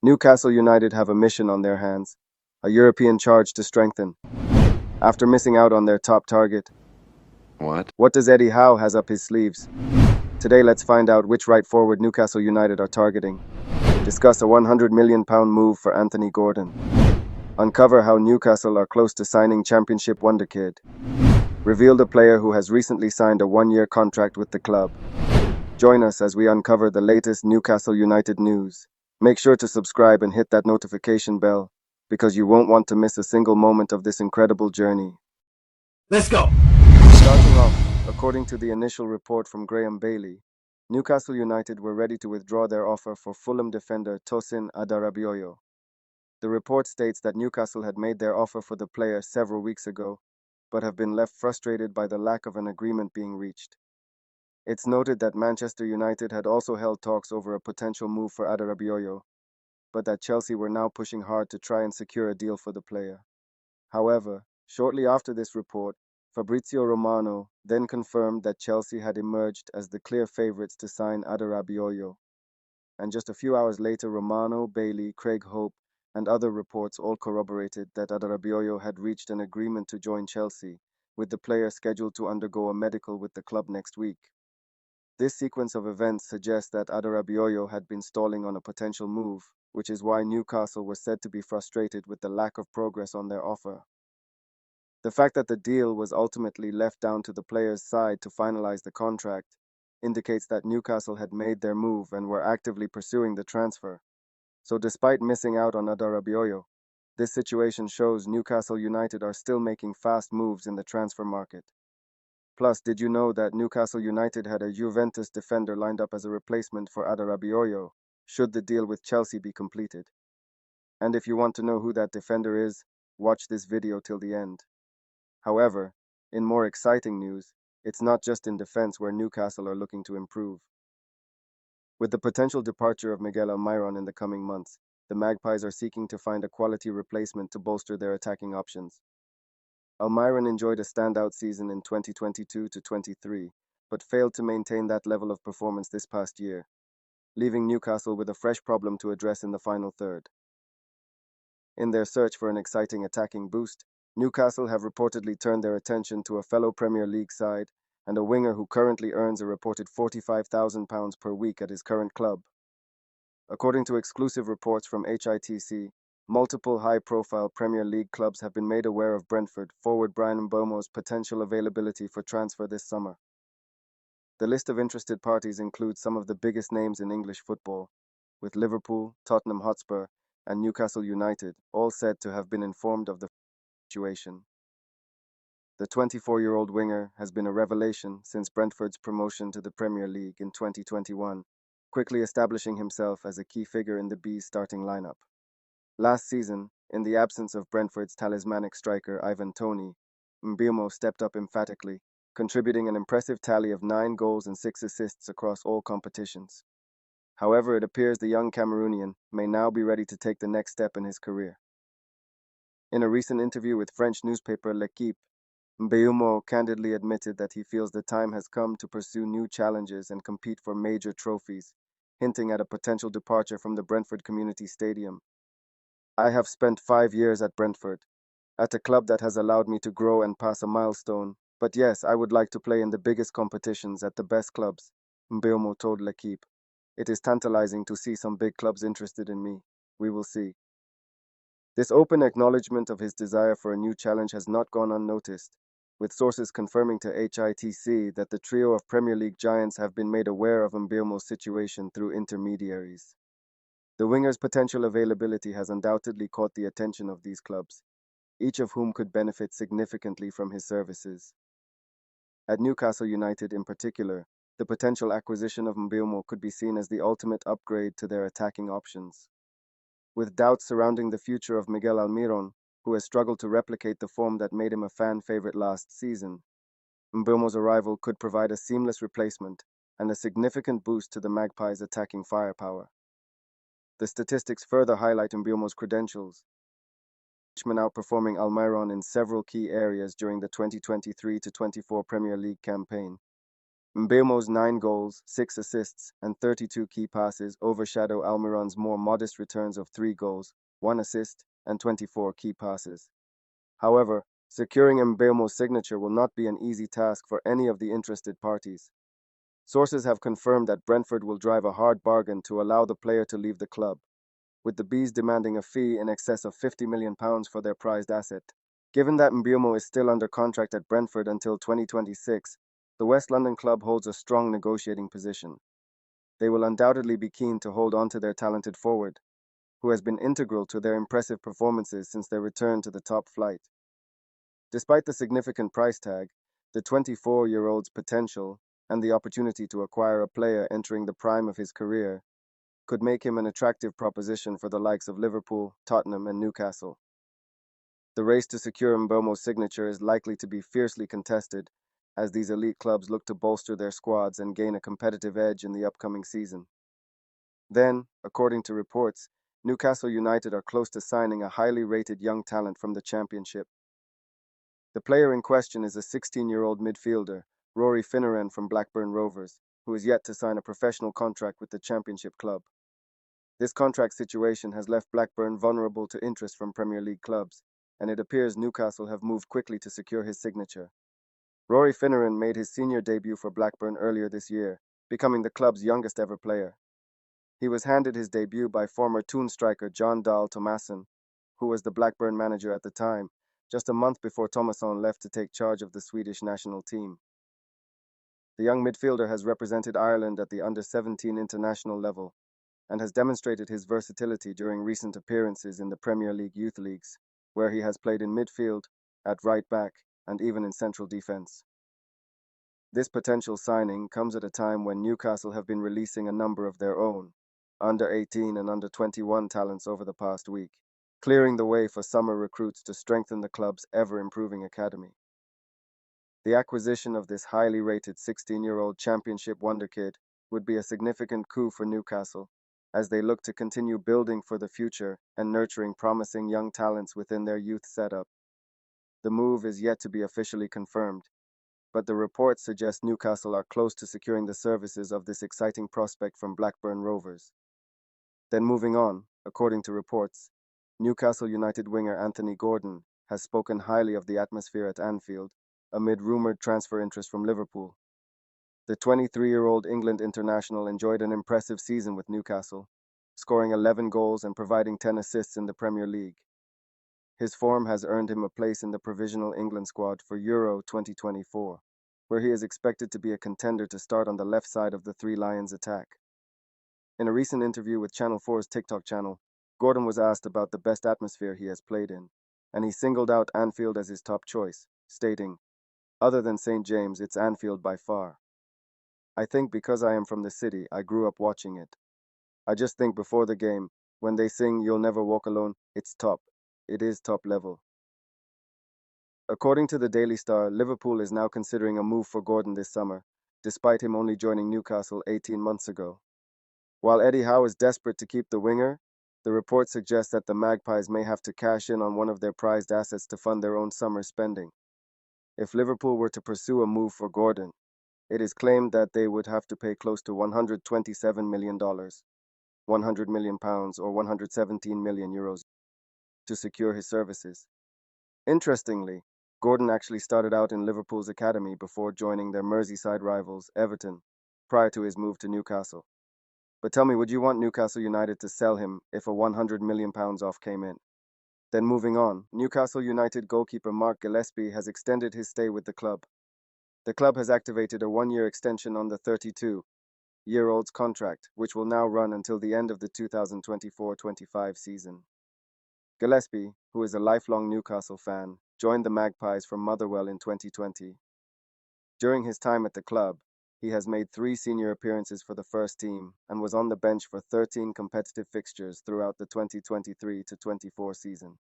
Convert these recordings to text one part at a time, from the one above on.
Newcastle United have a mission on their hands, a European charge to strengthen. After missing out on their top target, what does Eddie Howe has up his sleeves? Today, let's find out which right forward Newcastle United are targeting. Discuss a £100 million move for Anthony Gordon. Uncover how Newcastle are close to signing Championship wonderkid. Reveal the player who has recently signed a one-year contract with the club. Join us as we uncover the latest Newcastle United news. Make sure to subscribe and hit that notification bell, because you won't want to miss a single moment of this incredible journey. Let's go! Starting off, according to the initial report from Graham Bailey, Newcastle United were ready to withdraw their offer for Fulham defender Tosin Adarabioyo. The report states that Newcastle had made their offer for the player several weeks ago, but have been left frustrated by the lack of an agreement being reached. It's noted that Manchester United had also held talks over a potential move for Adarabioyo, but that Chelsea were now pushing hard to try and secure a deal for the player. However, shortly after this report, Fabrizio Romano then confirmed that Chelsea had emerged as the clear favourites to sign Adarabioyo. And just a few hours later, Romano, Bailey, Craig Hope, and other reports all corroborated that Adarabioyo had reached an agreement to join Chelsea, with the player scheduled to undergo a medical with the club next week. This sequence of events suggests that Adarabioyo had been stalling on a potential move, which is why Newcastle were said to be frustrated with the lack of progress on their offer. The fact that the deal was ultimately left down to the player's side to finalize the contract indicates that Newcastle had made their move and were actively pursuing the transfer. So despite missing out on Adarabioyo, this situation shows Newcastle United are still making fast moves in the transfer market. Plus, did you know that Newcastle United had a Juventus defender lined up as a replacement for Adarabioyo, should the deal with Chelsea be completed? And if you want to know who that defender is, watch this video till the end. However, in more exciting news, it's not just in defense where Newcastle are looking to improve. With the potential departure of Miguel Almiron in the coming months, the Magpies are seeking to find a quality replacement to bolster their attacking options. Almiron enjoyed a standout season in 2022-23, but failed to maintain that level of performance this past year, leaving Newcastle with a fresh problem to address in the final third. In their search for an exciting attacking boost, Newcastle have reportedly turned their attention to a fellow Premier League side and a winger who currently earns a reported £45,000 per week at his current club. According to exclusive reports from HITC, multiple high-profile Premier League clubs have been made aware of Brentford forward Bryan Mbeumo's potential availability for transfer this summer. The list of interested parties includes some of the biggest names in English football, with Liverpool, Tottenham Hotspur, and Newcastle United all said to have been informed of the situation. The 24-year-old winger has been a revelation since Brentford's promotion to the Premier League in 2021, quickly establishing himself as a key figure in the Bees' starting lineup. Last season, in the absence of Brentford's talismanic striker Ivan Toney, Mbeumo stepped up emphatically, contributing an impressive tally of 9 goals and 6 assists across all competitions. However, it appears the young Cameroonian may now be ready to take the next step in his career. In a recent interview with French newspaper L'Equipe, Mbeumo candidly admitted that he feels the time has come to pursue new challenges and compete for major trophies, hinting at a potential departure from the Brentford Community Stadium. I have spent 5 years at Brentford, at a club that has allowed me to grow and pass a milestone, but yes, I would like to play in the biggest competitions at the best clubs, Mbeumo told L'Equipe. It is tantalizing to see some big clubs interested in me. We will see. This open acknowledgement of his desire for a new challenge has not gone unnoticed, with sources confirming to HITC that the trio of Premier League giants have been made aware of Mbeumo's situation through intermediaries. The winger's potential availability has undoubtedly caught the attention of these clubs, each of whom could benefit significantly from his services. At Newcastle United in particular, the potential acquisition of Mbeumo could be seen as the ultimate upgrade to their attacking options. With doubts surrounding the future of Miguel Almiron, who has struggled to replicate the form that made him a fan favorite last season, Mbeumo's arrival could provide a seamless replacement and a significant boost to the Magpies' attacking firepower. The statistics further highlight Mbeumo's credentials, outperforming Almiron in several key areas during the 2023-24 Premier League campaign. Mbeumo's 9 goals, 6 assists, and 32 key passes overshadow Almiron's more modest returns of 3 goals, 1 assist, and 24 key passes. However, securing Mbeumo's signature will not be an easy task for any of the interested parties. Sources have confirmed that Brentford will drive a hard bargain to allow the player to leave the club, with the Bees demanding a fee in excess of £50 million for their prized asset. Given that Mbeumo is still under contract at Brentford until 2026, the West London club holds a strong negotiating position. They will undoubtedly be keen to hold on to their talented forward, who has been integral to their impressive performances since their return to the top flight. Despite the significant price tag, the 24-year-old's potential and the opportunity to acquire a player entering the prime of his career could make him an attractive proposition for the likes of Liverpool, Tottenham, and Newcastle. The race to secure Mbeumo's signature is likely to be fiercely contested as these elite clubs look to bolster their squads and gain a competitive edge in the upcoming season. Then, according to reports, Newcastle United are close to signing a highly rated young talent from the Championship. The player in question is a 16-year-old midfielder, Rory Finneran from Blackburn Rovers, who is yet to sign a professional contract with the Championship club. This contract situation has left Blackburn vulnerable to interest from Premier League clubs, and it appears Newcastle have moved quickly to secure his signature. Rory Finneran made his senior debut for Blackburn earlier this year, becoming the club's youngest ever player. He was handed his debut by former Toon striker John Dahl Tomasson, who was the Blackburn manager at the time, just a month before Tomasson left to take charge of the Swedish national team. The young midfielder has represented Ireland at the under-17 international level and has demonstrated his versatility during recent appearances in the Premier League youth leagues, where he has played in midfield, at right back, and even in central defense. This potential signing comes at a time when Newcastle have been releasing a number of their own under-18 and under-21 talents over the past week, clearing the way for summer recruits to strengthen the club's ever-improving academy. The acquisition of this highly rated 16-year-old Championship wonderkid would be a significant coup for Newcastle, as they look to continue building for the future and nurturing promising young talents within their youth setup. The move is yet to be officially confirmed, but the reports suggest Newcastle are close to securing the services of this exciting prospect from Blackburn Rovers. Then moving on, according to reports, Newcastle United winger Anthony Gordon has spoken highly of the atmosphere at Anfield, amid rumored transfer interest from Liverpool. The 23-year-old England international enjoyed an impressive season with Newcastle, scoring 11 goals and providing 10 assists in the Premier League. His form has earned him a place in the provisional England squad for Euro 2024, where he is expected to be a contender to start on the left side of the Three Lions attack. In a recent interview with Channel 4's TikTok channel, Gordon was asked about the best atmosphere he has played in, and he singled out Anfield as his top choice, stating, "Other than St. James, it's Anfield by far. I think because I am from the city, I grew up watching it. I just think before the game, when they sing You'll Never Walk Alone, it's top. It is top level." According to the Daily Star, Liverpool is now considering a move for Gordon this summer, despite him only joining Newcastle 18 months ago. While Eddie Howe is desperate to keep the winger, the report suggests that the Magpies may have to cash in on one of their prized assets to fund their own summer spending. If Liverpool were to pursue a move for Gordon, it is claimed that they would have to pay close to $127 million, £100 million or 117 million euros to secure his services. Interestingly, Gordon actually started out in Liverpool's academy before joining their Merseyside rivals, Everton, prior to his move to Newcastle. But tell me, would you want Newcastle United to sell him if a £100 million off came in? Then moving on, Newcastle United goalkeeper Mark Gillespie has extended his stay with the club. The club has activated a one-year extension on the 32-year-old's contract, which will now run until the end of the 2024-25 season. Gillespie, who is a lifelong Newcastle fan, joined the Magpies from Motherwell in 2020. During his time at the club, he has made 3 senior appearances for the first team and was on the bench for 13 competitive fixtures throughout the 2023-24 season.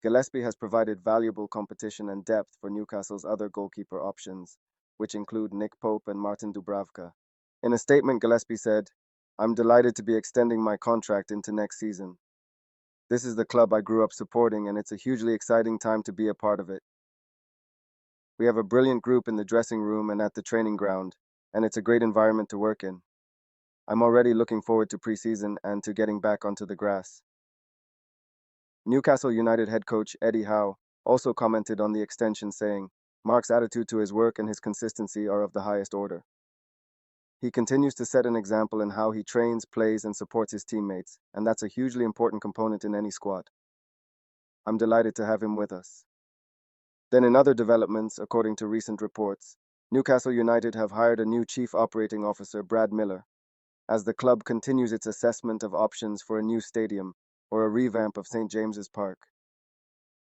Gillespie has provided valuable competition and depth for Newcastle's other goalkeeper options, which include Nick Pope and Martin Dubravka. In a statement, Gillespie said, "I'm delighted to be extending my contract into next season. This is the club I grew up supporting, and it's a hugely exciting time to be a part of it. We have a brilliant group in the dressing room and at the training ground, and it's a great environment to work in. I'm already looking forward to preseason and to getting back onto the grass. Newcastle United head coach Eddie Howe also commented on the extension, saying, Mark's attitude to his work and his consistency are of the highest order. He continues to set an example in how he trains, plays, and supports his teammates, and that's a hugely important component in any squad. I'm delighted to have him with us. Then, in other developments, according to recent reports, Newcastle United have hired a new Chief Operating Officer, Brad Miller, as the club continues its assessment of options for a new stadium or a revamp of St. James's Park.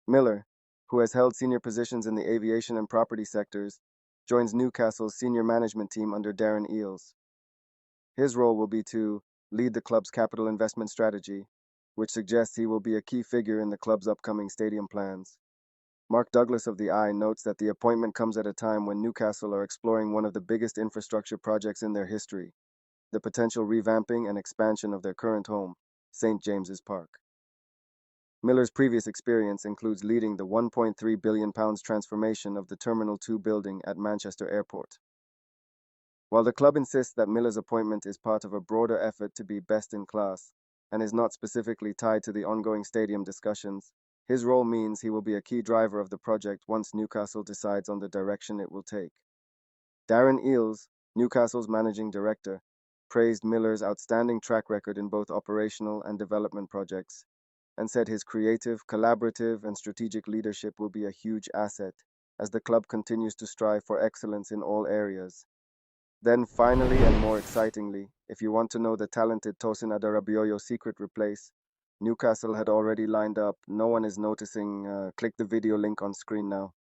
Miller, who has held senior positions in the aviation and property sectors, joins Newcastle's senior management team under Darren Eales. His role will be to lead the club's capital investment strategy, which suggests he will be a key figure in the club's upcoming stadium plans. Mark Douglas of the Eye notes that the appointment comes at a time when Newcastle are exploring one of the biggest infrastructure projects in their history, the potential revamping and expansion of their current home, St. James's Park. Miller's previous experience includes leading the £1.3 billion transformation of the Terminal 2 building at Manchester Airport. While the club insists that Miller's appointment is part of a broader effort to be best in class and is not specifically tied to the ongoing stadium discussions, his role means he will be a key driver of the project once Newcastle decides on the direction it will take. Darren Eales, Newcastle's managing director, praised Miller's outstanding track record in both operational and development projects, and said his creative, collaborative, and strategic leadership will be a huge asset as the club continues to strive for excellence in all areas. Then finally, and more excitingly, if you want to know the talented Tosin Adarabioyo's secret replace, Newcastle had already lined up. No one is noticing. Click the video link on screen now.